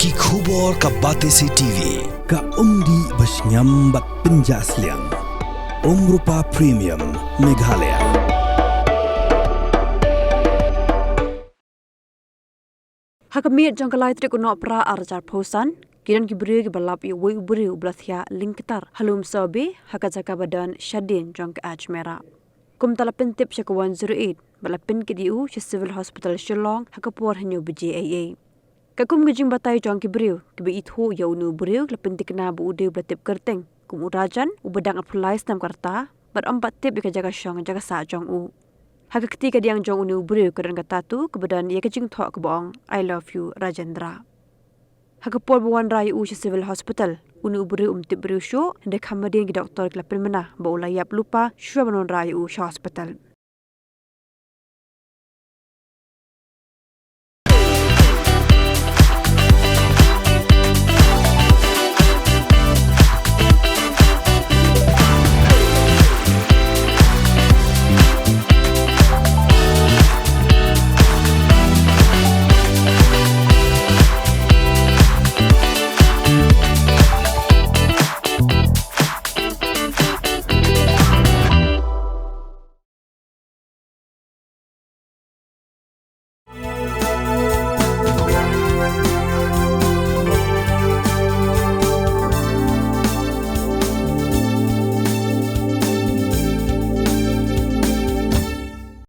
Ki khubor ka Batesi TV. Ka umdi basnyam bat penjaslian. Rupa Premium Meghalaya. Hakamit jangkalai trik unok pra arjar posan. Kiran kibri balap i wei ubri ublathia lingkitar halum sobe hakajaka badan Shadin jangka Ajmera. Kum talapin tip syaka 108 balapin kidiu sy Civil Hospital Shillong hakapur hanyo BJAA. Kakum gejing batai jang kibriu kibi ithu ya unu briu lapin tikna bu ude blatip kerteng kum urajan ubedang apulais nam karta bar empat tip jaga syong jaga sa jang u. Haka ketika diang jong unu briu kedan katatu kebadan ia kejing thok kebong I love you Rajendra. Hakapur buwan rai u sy Civil Hospital unu briu tip briu syo ndek hamadin ki doktor klapin mana ba ulayap lupa syua banon rai u sy hospital.